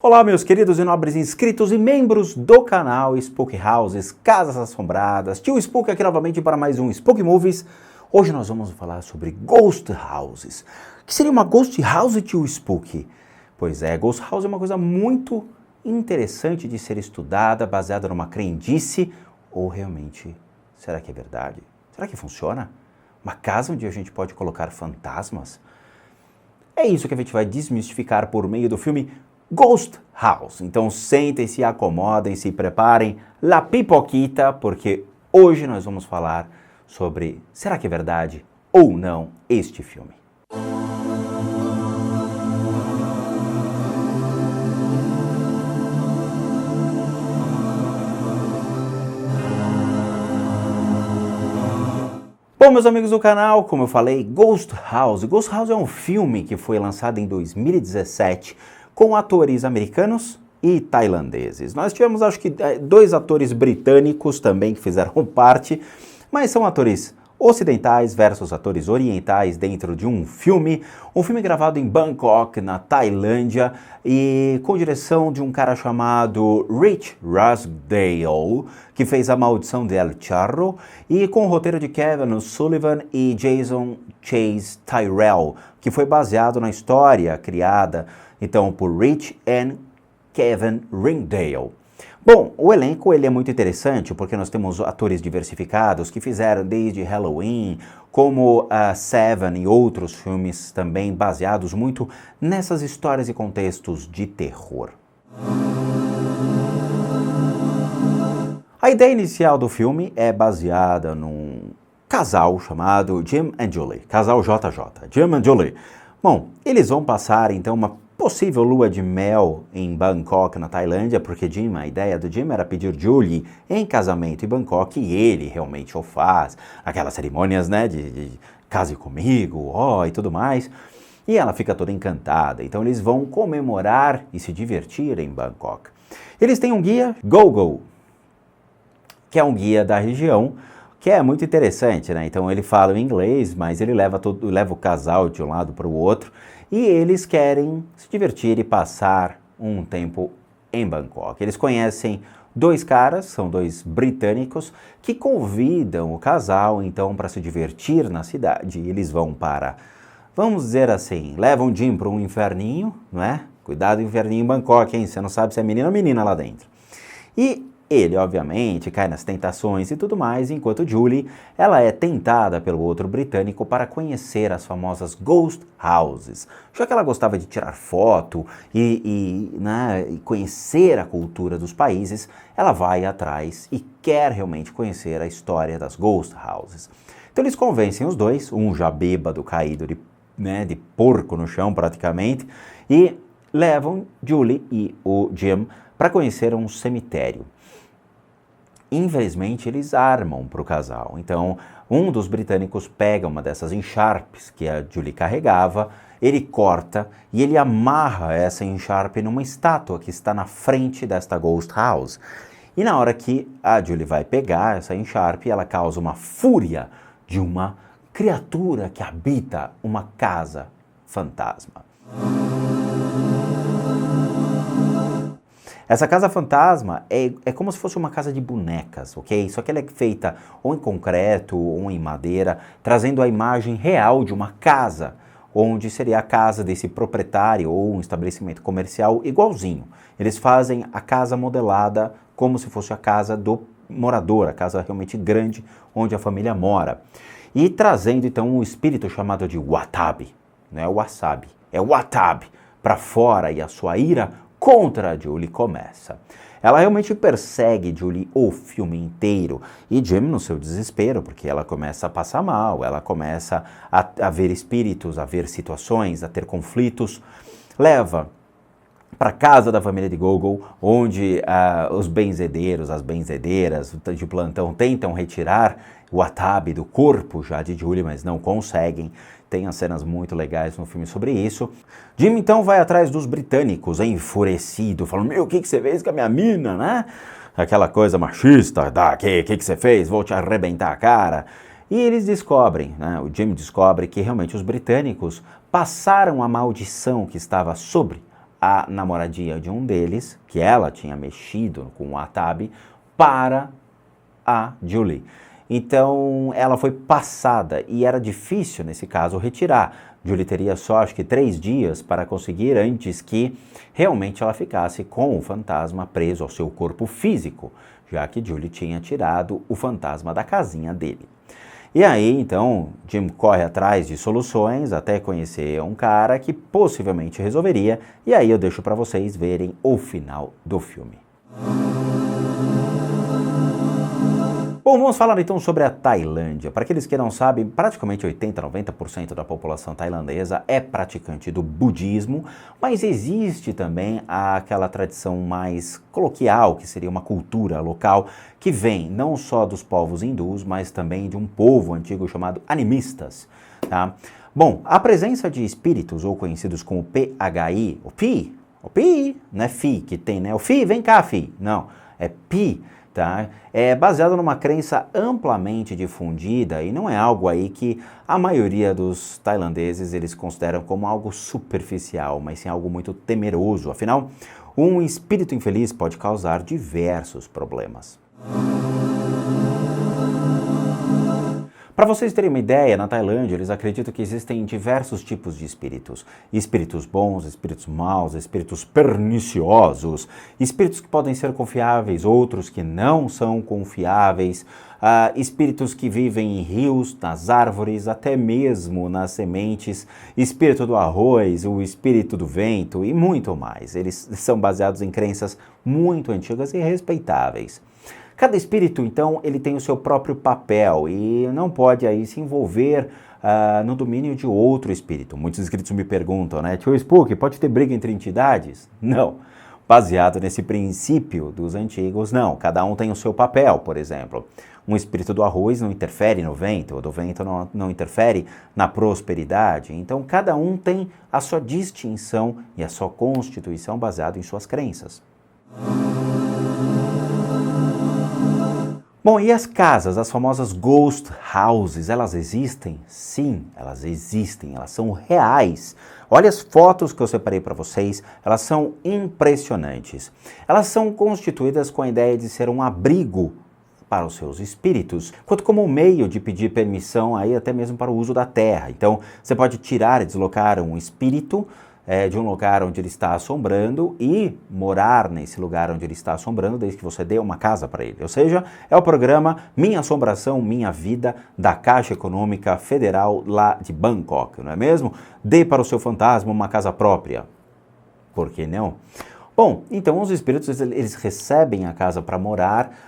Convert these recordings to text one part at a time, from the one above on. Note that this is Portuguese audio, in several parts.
Olá, meus queridos e nobres inscritos e membros do canal Spook Houses, Casas Assombradas. Tio Spook aqui novamente para mais um Spook Movies. Hoje nós vamos falar sobre Ghost Houses. O que seria uma Ghost House, tio Spook? Pois é, Ghost House é uma coisa muito interessante de ser estudada, baseada numa crendice, ou realmente, será que é verdade? Será que funciona? Uma casa onde a gente pode colocar fantasmas? É isso que a gente vai desmistificar por meio do filme Ghost House. Então sentem-se, acomodem-se, preparem la pipoquita, porque hoje nós vamos falar sobre será que é verdade ou não este filme. Bom, meus amigos do canal, como eu falei, Ghost House. Ghost House é um filme que foi lançado em 2017 com atores americanos e tailandeses. Nós tivemos, acho que, dois atores britânicos também que fizeram parte, mas são atores ocidentais versus atores orientais dentro de um filme gravado em Bangkok, na Tailândia, e com direção de um cara chamado Rich Rusdale, que fez A Maldição de El Charro, e com o roteiro de Kevin Sullivan e Jason Chase Tyrell, que foi baseado na história criada então por Rich e Kevin Ringdale. Bom, o elenco ele é muito interessante porque nós temos atores diversificados que fizeram desde Halloween, como Seven e outros filmes também baseados muito nessas histórias e contextos de terror. A ideia inicial do filme é baseada num casal chamado Jim and Julie, casal JJ, Jim and Julie. Bom, eles vão passar então uma possível lua de mel em Bangkok, na Tailândia, porque a ideia do Jim era pedir Julie em casamento em Bangkok e ele realmente o faz. Aquelas cerimônias, né, de case comigo, e tudo mais. E ela fica toda encantada. Então eles vão comemorar e se divertir em Bangkok. Eles têm um guia, Gogo, que é um guia da região, que é muito interessante, né? Então ele fala em inglês, mas ele leva o casal de um lado para o outro e eles querem se divertir e passar um tempo em Bangkok. Eles conhecem dois caras, são dois britânicos, que convidam o casal então para se divertir na cidade. Eles vão para, vamos dizer assim, levam Jim para um inferninho, não é? Cuidado, inferninho em Bangkok, hein? Você não sabe se é menino ou menina lá dentro. E ele, obviamente, cai nas tentações e tudo mais, enquanto Julie, ela é tentada pelo outro britânico para conhecer as famosas Ghost Houses. Já que ela gostava de tirar foto e conhecer a cultura dos países, ela vai atrás e quer realmente conhecer a história das Ghost Houses. Então eles convencem os dois, um já bêbado, caído de porco no chão praticamente, e levam Julie e o Jim para conhecer um cemitério. Infelizmente, eles armam para o casal. Então, um dos britânicos pega uma dessas encharpes que a Julie carregava, ele corta e ele amarra essa encharpe numa estátua que está na frente desta Ghost House. E na hora que a Julie vai pegar essa encharpe, ela causa uma fúria de uma criatura que habita uma casa fantasma. Essa casa fantasma é como se fosse uma casa de bonecas, ok? Só que ela é feita ou em concreto ou em madeira, trazendo a imagem real de uma casa, onde seria a casa desse proprietário ou um estabelecimento comercial igualzinho. Eles fazem a casa modelada como se fosse a casa do morador, a casa realmente grande onde a família mora. E trazendo então um espírito chamado de Watabi, não é o wasabi, é o Watabi para fora e a sua ira contra a Julie começa. Ela realmente persegue Julie o filme inteiro e Jim no seu desespero, porque ela começa a passar mal, ela começa a ver espíritos, a ver situações, a ter conflitos, leva para casa da família de Gogo, onde os benzedeiros, as benzedeiras de plantão tentam retirar o Watabi do corpo já de Julie, mas não conseguem. Tem as cenas muito legais no filme sobre isso. Jim então vai atrás dos britânicos, enfurecido, falando, o que você fez com a minha mina, né? Aquela coisa machista, que você fez? Vou te arrebentar a cara. E eles descobrem, né? O Jim descobre que realmente os britânicos passaram a maldição que estava sobre a namoradinha de um deles, que ela tinha mexido com o Atabi, para a Julie. Então ela foi passada e era difícil, nesse caso, retirar. Julie teria só, acho que 3 dias para conseguir antes que realmente ela ficasse com o fantasma preso ao seu corpo físico, já que Julie tinha tirado o fantasma da casinha dele. E aí, então, Jim corre atrás de soluções até conhecer um cara que possivelmente resolveria, e aí eu deixo para vocês verem o final do filme. Bom, vamos falar então sobre a Tailândia. Para aqueles que não sabem, praticamente 80, 90% da população tailandesa é praticante do budismo, mas existe também aquela tradição mais coloquial, que seria uma cultura local, que vem não só dos povos hindus, mas também de um povo antigo chamado animistas, tá? Bom, a presença de espíritos, ou conhecidos como PHI, o Pi, não é Fi que tem, né? O Fi, vem cá, Fi. Não, é Pi. Tá? É baseado numa crença amplamente difundida e não é algo aí que a maioria dos tailandeses eles consideram como algo superficial, mas sim algo muito temeroso. Afinal, um espírito infeliz pode causar diversos problemas. Para vocês terem uma ideia, na Tailândia eles acreditam que existem diversos tipos de espíritos. Espíritos bons, espíritos maus, espíritos perniciosos, espíritos que podem ser confiáveis, outros que não são confiáveis, espíritos que vivem em rios, nas árvores, até mesmo nas sementes, espírito do arroz, o espírito do vento e muito mais. Eles são baseados em crenças muito antigas e respeitáveis. Cada espírito, então, ele tem o seu próprio papel e não pode aí se envolver no domínio de outro espírito. Muitos inscritos me perguntam, né? Tio Spook, pode ter briga entre entidades? Não. Baseado nesse princípio dos antigos, não. Cada um tem o seu papel, por exemplo. Um espírito do arroz não interfere no vento, o do vento não interfere na prosperidade. Então, cada um tem a sua distinção e a sua constituição baseada em suas crenças. Bom, e as casas, as famosas ghost houses, elas existem? Sim, elas existem, elas são reais. Olha as fotos que eu separei para vocês, elas são impressionantes. Elas são constituídas com a ideia de ser um abrigo para os seus espíritos, quanto como um meio de pedir permissão aí até mesmo para o uso da terra. Então, você pode tirar e deslocar um espírito de um lugar onde ele está assombrando e morar nesse lugar onde ele está assombrando desde que você dê uma casa para ele. Ou seja, é o programa Minha Assombração, Minha Vida da Caixa Econômica Federal lá de Bangkok, não é mesmo? Dê para o seu fantasma uma casa própria. Por que não? Bom, então os espíritos eles recebem a casa para morar.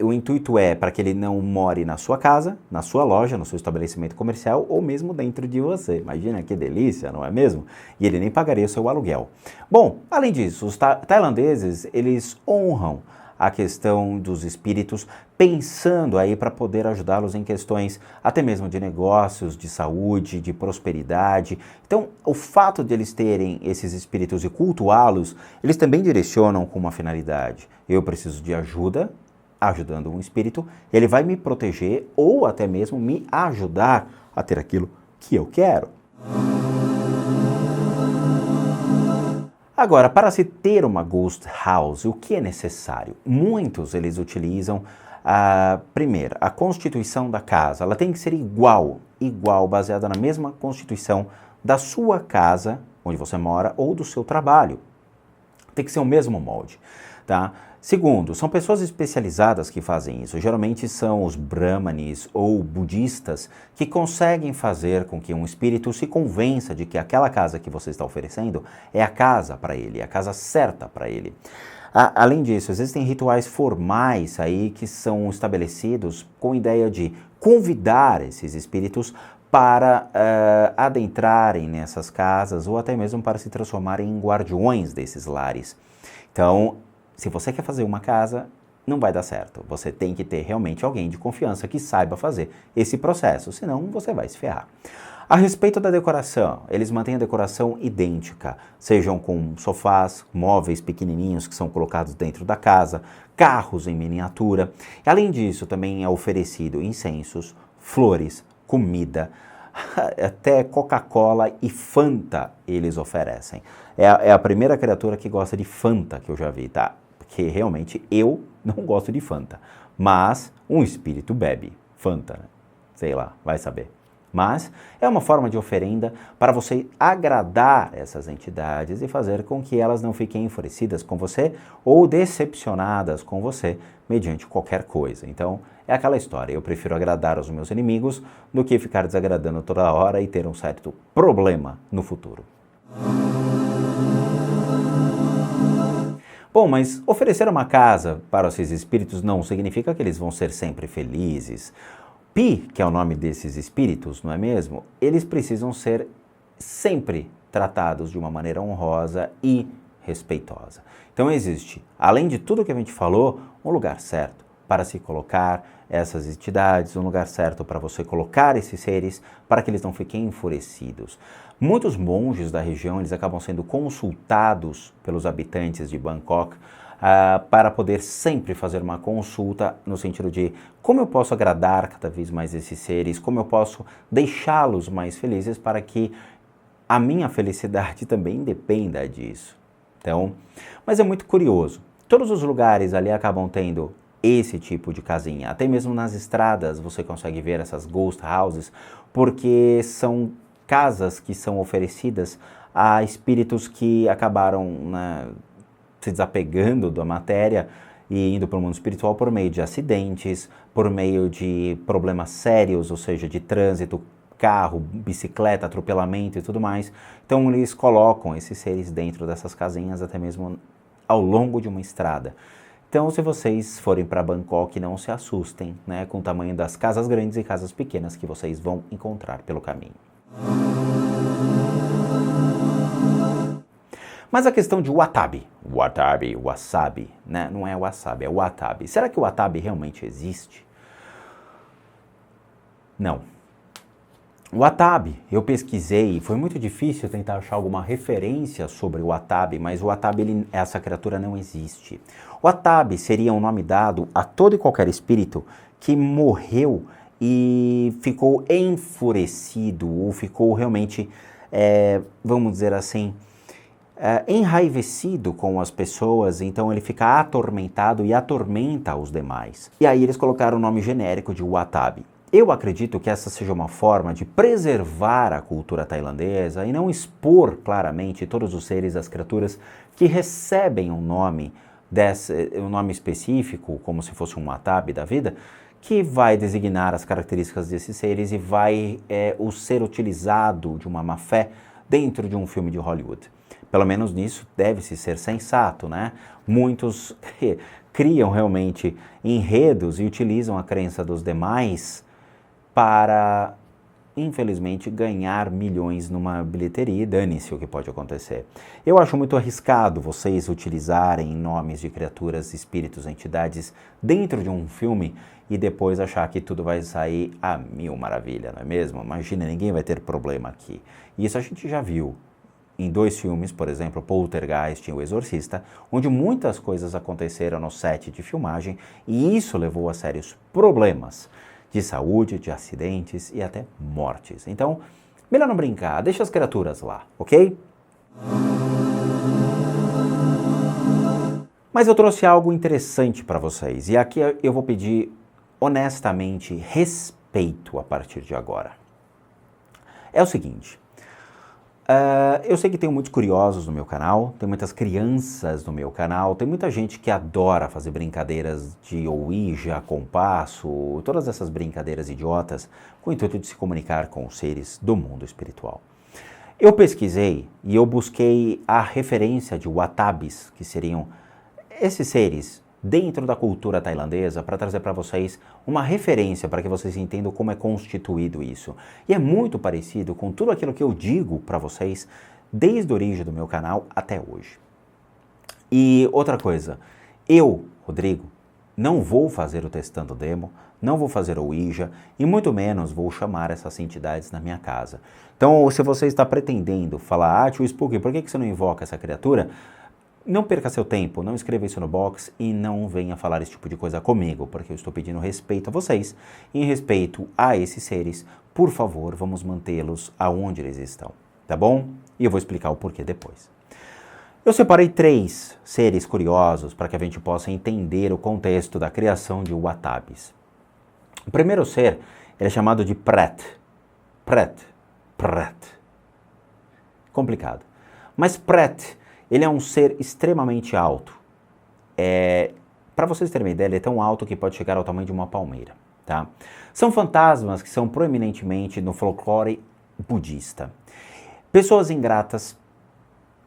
O intuito é para que ele não more na sua casa, na sua loja, no seu estabelecimento comercial ou mesmo dentro de você. Imagina que delícia, não é mesmo? E ele nem pagaria o seu aluguel. Bom, além disso, os tailandeses, eles honram a questão dos espíritos, pensando aí para poder ajudá-los em questões até mesmo de negócios, de saúde, de prosperidade. Então, o fato de eles terem esses espíritos e cultuá-los, eles também direcionam com uma finalidade. Eu preciso de ajuda, ajudando um espírito, ele vai me proteger ou até mesmo me ajudar a ter aquilo que eu quero. Agora, para se ter uma ghost house, o que é necessário? Muitos eles utilizam, primeiro, a constituição da casa. Ela tem que ser igual, baseada na mesma constituição da sua casa, onde você mora, ou do seu trabalho. Tem que ser o mesmo molde, tá? Segundo, são pessoas especializadas que fazem isso. Geralmente são os brahmanes ou budistas que conseguem fazer com que um espírito se convença de que aquela casa que você está oferecendo é a casa para ele, é a casa certa para ele. Além disso, existem rituais formais aí que são estabelecidos com a ideia de convidar esses espíritos para adentrarem nessas casas ou até mesmo para se transformarem em guardiões desses lares. Então, se você quer fazer uma casa, não vai dar certo. Você tem que ter realmente alguém de confiança que saiba fazer esse processo, senão você vai se ferrar. A respeito da decoração, eles mantêm a decoração idêntica, sejam com sofás, móveis pequenininhos que são colocados dentro da casa, carros em miniatura. Além disso, também é oferecido incensos, flores, comida, até Coca-Cola e Fanta eles oferecem. É a primeira criatura que gosta de Fanta que eu já vi, tá? Porque realmente eu não gosto de Fanta. Mas um espírito bebe Fanta, né? Sei lá, vai saber. Mas é uma forma de oferenda para você agradar essas entidades e fazer com que elas não fiquem enfurecidas com você ou decepcionadas com você mediante qualquer coisa. Então, é aquela história, eu prefiro agradar os meus inimigos do que ficar desagradando toda hora e ter um certo problema no futuro. Bom, mas oferecer uma casa para esses espíritos não significa que eles vão ser sempre felizes. Pi, que é o nome desses espíritos, não é mesmo? Eles precisam ser sempre tratados de uma maneira honrosa e respeitosa. Então existe, além de tudo que a gente falou, um lugar certo para se colocar essas entidades, um lugar certo para você colocar esses seres, para que eles não fiquem enfurecidos. Muitos monges da região, eles acabam sendo consultados pelos habitantes de Bangkok para poder sempre fazer uma consulta no sentido de como eu posso agradar cada vez mais esses seres, como eu posso deixá-los mais felizes para que a minha felicidade também dependa disso. Então, mas é muito curioso. Todos os lugares ali acabam tendo esse tipo de casinha. Até mesmo nas estradas você consegue ver essas ghost houses, porque são casas que são oferecidas a espíritos que acabaram, né, se desapegando da matéria e indo para o mundo espiritual por meio de acidentes, por meio de problemas sérios, ou seja, de trânsito, carro, bicicleta, atropelamento e tudo mais. Então eles colocam esses seres dentro dessas casinhas até mesmo ao longo de uma estrada. Então, se vocês forem para Bangkok, não se assustem, né, com o tamanho das casas grandes e casas pequenas que vocês vão encontrar pelo caminho. Mas a questão de watabi, wasabi, né? Não é wasabi, é watabi. Será que o watabi realmente existe? Não. O watabi, eu pesquisei, foi muito difícil tentar achar alguma referência sobre o watabi, mas o watabi, essa criatura não existe. O watabi seria um nome dado a todo e qualquer espírito que morreu e ficou enfurecido ou ficou realmente, vamos dizer assim, enraivecido com as pessoas, então ele fica atormentado e atormenta os demais. E aí eles colocaram o nome genérico de watabi. Eu acredito que essa seja uma forma de preservar a cultura tailandesa e não expor claramente todos os seres, as criaturas que recebem um nome específico, como se fosse um watabi da vida, que vai designar as características desses seres e vai o ser utilizado de uma má fé dentro de um filme de Hollywood. Pelo menos nisso deve-se ser sensato, né? Muitos criam realmente enredos e utilizam a crença dos demais para, infelizmente, ganhar milhões numa bilheteria e dane-se o que pode acontecer. Eu acho muito arriscado vocês utilizarem nomes de criaturas, espíritos, entidades dentro de um filme e depois achar que tudo vai sair a mil maravilha, não é mesmo? Imagina, ninguém vai ter problema aqui. E isso a gente já viu em 2 filmes, por exemplo, Poltergeist e O Exorcista, onde muitas coisas aconteceram no set de filmagem e isso levou a sérios problemas de saúde, de acidentes e até mortes. Então, melhor não brincar, deixa as criaturas lá, ok? Mas eu trouxe algo interessante para vocês e aqui eu vou pedir honestamente respeito a partir de agora. É o seguinte, eu sei que tem muitos curiosos no meu canal, tem muitas crianças no meu canal, tem muita gente que adora fazer brincadeiras de Ouija, compasso, todas essas brincadeiras idiotas com o intuito de se comunicar com os seres do mundo espiritual. Eu pesquisei e eu busquei a referência de watabis, que seriam esses seres dentro da cultura tailandesa, para trazer para vocês uma referência para que vocês entendam como é constituído isso. E é muito parecido com tudo aquilo que eu digo para vocês desde a origem do meu canal até hoje. E outra coisa, eu, Rodrigo, não vou fazer o Testando Demo, não vou fazer o Ouija e muito menos vou chamar essas entidades na minha casa. Então, se você está pretendendo falar, tio Spooky, por que você não invoca essa criatura? Não perca seu tempo, não escreva isso no box e não venha falar esse tipo de coisa comigo, porque eu estou pedindo respeito a vocês e em respeito a esses seres, por favor, vamos mantê-los aonde eles estão, tá bom? E eu vou explicar o porquê depois. Eu separei 3 seres curiosos para que a gente possa entender o contexto da criação de Wattabis. O primeiro ser ele é chamado de Pret. Pret. Complicado. Mas Pret, ele é um ser extremamente alto. Para vocês terem uma ideia, ele é tão alto que pode chegar ao tamanho de uma palmeira. Tá? São fantasmas que são proeminentemente no folclore budista. Pessoas ingratas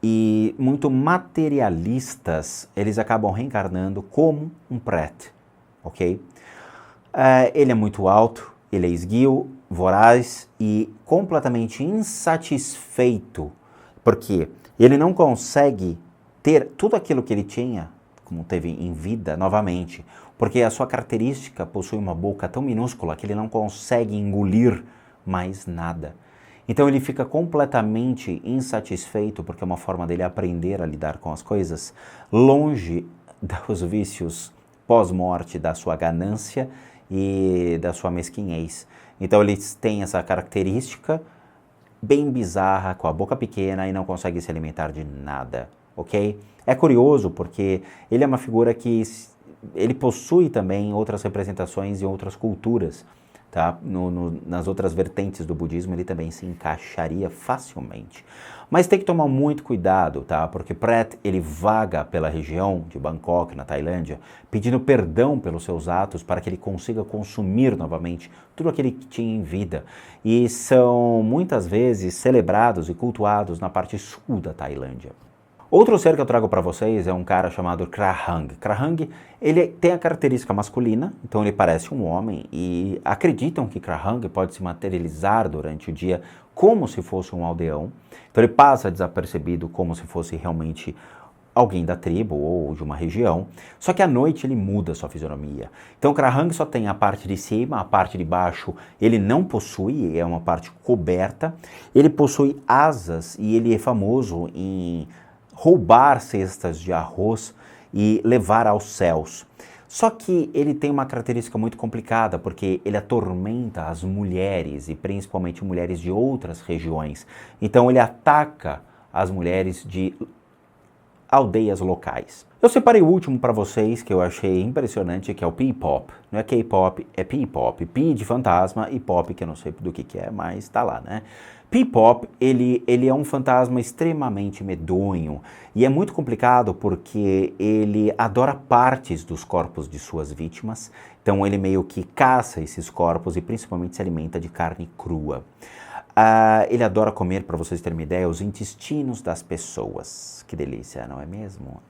e muito materialistas, eles acabam reencarnando como um Pret, ok? Ele é muito alto, ele é esguio, voraz e completamente insatisfeito, porque ele não consegue ter tudo aquilo que ele tinha, como teve em vida, novamente, porque a sua característica possui uma boca tão minúscula que ele não consegue engolir mais nada. Então ele fica completamente insatisfeito, porque é uma forma dele aprender a lidar com as coisas, longe dos vícios pós-morte da sua ganância e da sua mesquinhez. Então eles têm essa característica bem bizarra, com a boca pequena e não consegue se alimentar de nada, ok? É curioso porque ele é uma figura que ele possui também outras representações em outras culturas. Tá? Nas outras vertentes do budismo ele também se encaixaria facilmente. Mas tem que tomar muito cuidado, tá? Porque Pret ele vaga pela região de Bangkok, na Tailândia, pedindo perdão pelos seus atos para que ele consiga consumir novamente tudo aquilo que tinha em vida. E são muitas vezes celebrados e cultuados na parte sul da Tailândia. Outro ser que eu trago para vocês é um cara chamado Krahang. Krahang, ele tem a característica masculina, então ele parece um homem e acreditam que Krahang pode se materializar durante o dia como se fosse um aldeão. Então ele passa desapercebido como se fosse realmente alguém da tribo ou de uma região, só que à noite ele muda sua fisionomia. Então Krahang só tem a parte de cima, a parte de baixo ele não possui, é uma parte coberta. Ele possui asas e ele é famoso em roubar cestas de arroz e levar aos céus. Só que ele tem uma característica muito complicada, porque ele atormenta as mulheres, e principalmente mulheres de outras regiões. Então ele ataca as mulheres de aldeias locais. Eu separei o último para vocês, que eu achei impressionante, que é o P-Pop. Não é K-Pop, é P-Pop. P de fantasma e Pop, que eu não sei do que é, mas tá lá, né? P-Pop, ele é um fantasma extremamente medonho e é muito complicado porque ele adora partes dos corpos de suas vítimas, então ele meio que caça esses corpos e principalmente se alimenta de carne crua. Ele adora comer, para vocês terem uma ideia, os intestinos das pessoas. Que delícia, não é mesmo?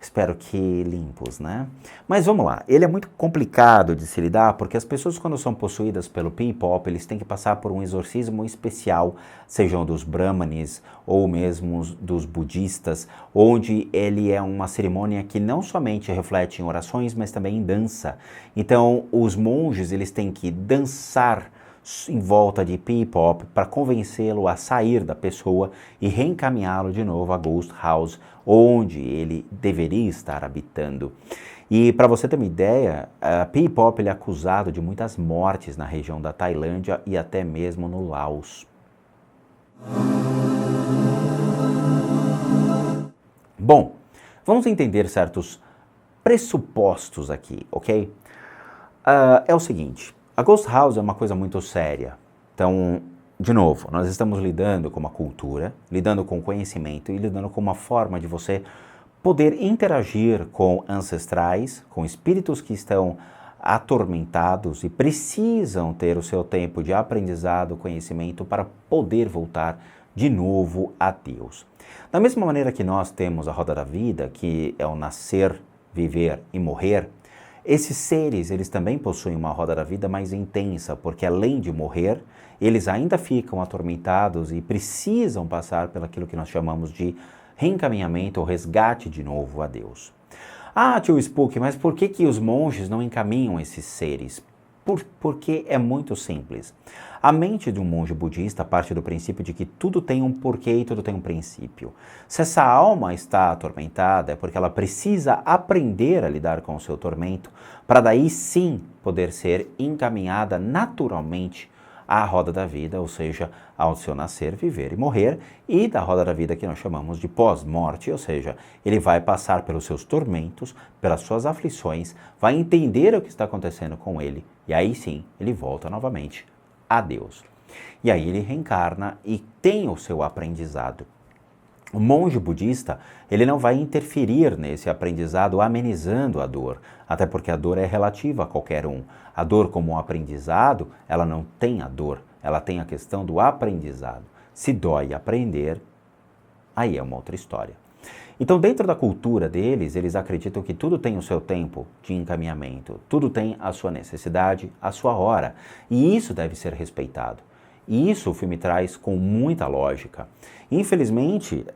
Espero que limpos, né? Mas vamos lá, ele é muito complicado de se lidar porque as pessoas quando são possuídas pelo P-Pop, eles têm que passar por um exorcismo especial, sejam dos brahmanes ou mesmo dos budistas, onde ele é uma cerimônia que não somente reflete em orações, mas também em dança. Então, os monges, eles têm que dançar em volta de P-Pop para convencê-lo a sair da pessoa e reencaminhá-lo de novo a Ghost House, onde ele deveria estar habitando. E para você ter uma ideia, P-Pop ele é acusado de muitas mortes na região da Tailândia e até mesmo no Laos. Bom, vamos entender certos pressupostos aqui, ok? É o seguinte, a Ghost House é uma coisa muito séria. Então, de novo, nós estamos lidando com uma cultura, lidando com conhecimento e lidando com uma forma de você poder interagir com ancestrais, com espíritos que estão atormentados e precisam ter o seu tempo de aprendizado, conhecimento para poder voltar de novo a Deus. Da mesma maneira que nós temos a roda da vida, que é o nascer, viver e morrer, esses seres, eles também possuem uma roda da vida mais intensa, porque além de morrer, eles ainda ficam atormentados e precisam passar pelaquilo que nós chamamos de reencaminhamento ou resgate de novo a Deus. Tio Spook, mas por que os monges não encaminham esses seres? Porque é muito simples. A mente de um monge budista parte do princípio de que tudo tem um porquê e tudo tem um princípio. Se essa alma está atormentada, é porque ela precisa aprender a lidar com o seu tormento, para daí sim poder ser encaminhada naturalmente a roda da vida, ou seja, ao seu nascer, viver e morrer, e da roda da vida que nós chamamos de pós-morte, ou seja, ele vai passar pelos seus tormentos, pelas suas aflições, vai entender o que está acontecendo com ele, e aí sim, ele volta novamente a Deus. E aí ele reencarna e tem o seu aprendizado. O monge budista, ele não vai interferir nesse aprendizado amenizando a dor, até porque a dor é relativa a qualquer um. A dor como um aprendizado, ela não tem a dor, ela tem a questão do aprendizado. Se dói aprender, aí é uma outra história. Então, dentro da cultura deles, eles acreditam que tudo tem o seu tempo de encaminhamento, tudo tem a sua necessidade, a sua hora, e isso deve ser respeitado. E isso o filme traz com muita lógica. Infelizmente,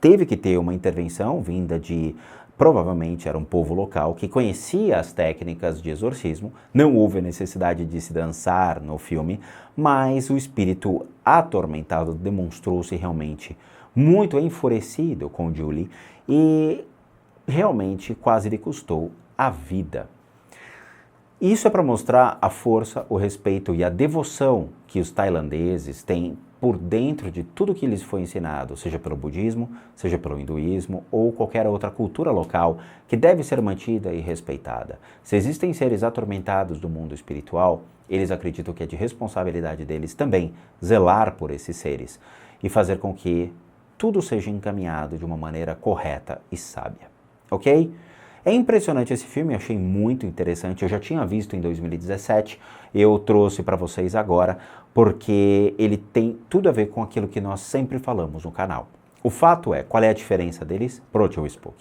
teve que ter uma intervenção vinda de, provavelmente era um povo local que conhecia as técnicas de exorcismo, não houve a necessidade de se dançar no filme, mas o espírito atormentado demonstrou-se realmente muito enfurecido com Julie e realmente quase lhe custou a vida. Isso é para mostrar a força, o respeito e a devoção que os tailandeses têm por dentro de tudo que lhes foi ensinado, seja pelo budismo, seja pelo hinduísmo ou qualquer outra cultura local que deve ser mantida e respeitada. Se existem seres atormentados do mundo espiritual, eles acreditam que é de responsabilidade deles também zelar por esses seres e fazer com que tudo seja encaminhado de uma maneira correta e sábia. Ok? É impressionante esse filme, eu achei muito interessante, eu já tinha visto em 2017, eu trouxe para vocês agora, porque ele tem tudo a ver com aquilo que nós sempre falamos no canal. O fato é, qual é a diferença deles pro Tio Spook?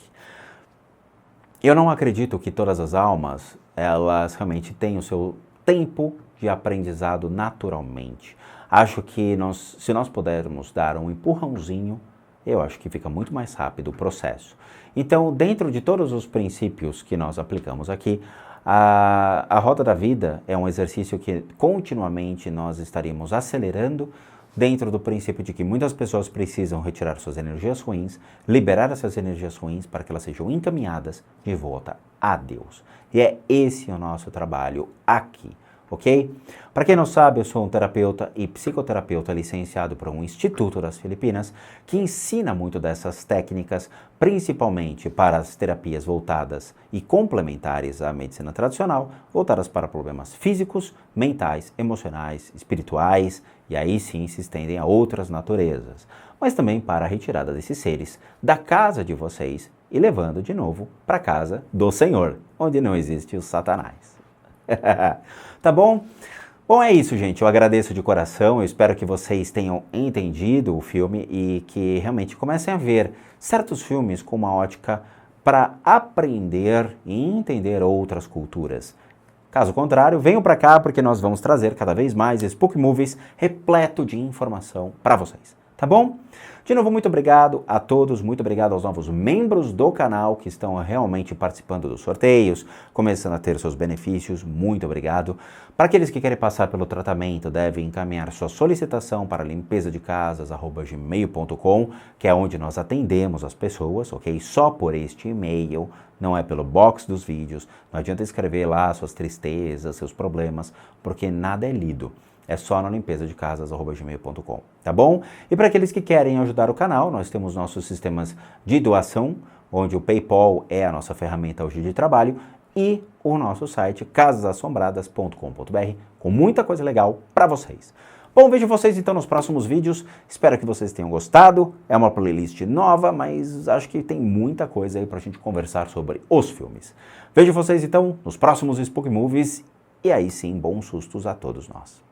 Eu não acredito que todas as almas, elas realmente têm o seu tempo de aprendizado naturalmente. Acho que se nós pudermos dar um empurrãozinho, eu acho que fica muito mais rápido o processo. Então, dentro de todos os princípios que nós aplicamos aqui, a roda da vida é um exercício que continuamente nós estaríamos acelerando dentro do princípio de que muitas pessoas precisam retirar suas energias ruins, liberar essas energias ruins para que elas sejam encaminhadas de volta a Deus. E é esse o nosso trabalho aqui. Ok? Para quem não sabe, eu sou um terapeuta e psicoterapeuta licenciado por um instituto das Filipinas que ensina muito dessas técnicas, principalmente para as terapias voltadas e complementares à medicina tradicional, voltadas para problemas físicos, mentais, emocionais, espirituais e aí sim se estendem a outras naturezas, mas também para a retirada desses seres da casa de vocês e levando de novo para a casa do Senhor, onde não existe o Satanás. Tá bom? Bom, é isso, gente. Eu agradeço de coração. Eu espero que vocês tenham entendido o filme e que realmente comecem a ver certos filmes com uma ótica para aprender e entender outras culturas. Caso contrário, venham para cá porque nós vamos trazer cada vez mais Spook Movies repleto de informação para vocês. Tá bom? De novo, muito obrigado a todos, muito obrigado aos novos membros do canal que estão realmente participando dos sorteios, começando a ter seus benefícios, muito obrigado. Para aqueles que querem passar pelo tratamento, devem encaminhar sua solicitação para limpezadecasas@gmail.com, que é onde nós atendemos as pessoas, ok? Só por este e-mail, não é pelo box dos vídeos, não adianta escrever lá suas tristezas, seus problemas, porque nada é lido. É só na limpezadecasas@gmail.com, tá bom? E para aqueles que querem ajudar o canal, nós temos nossos sistemas de doação, onde o PayPal é a nossa ferramenta hoje de trabalho, e o nosso site casasassombradas.com.br, com muita coisa legal para vocês. Bom, vejo vocês então nos próximos vídeos, espero que vocês tenham gostado, é uma playlist nova, mas acho que tem muita coisa aí para a gente conversar sobre os filmes. Vejo vocês então nos próximos Spook Movies, e aí sim, bons sustos a todos nós.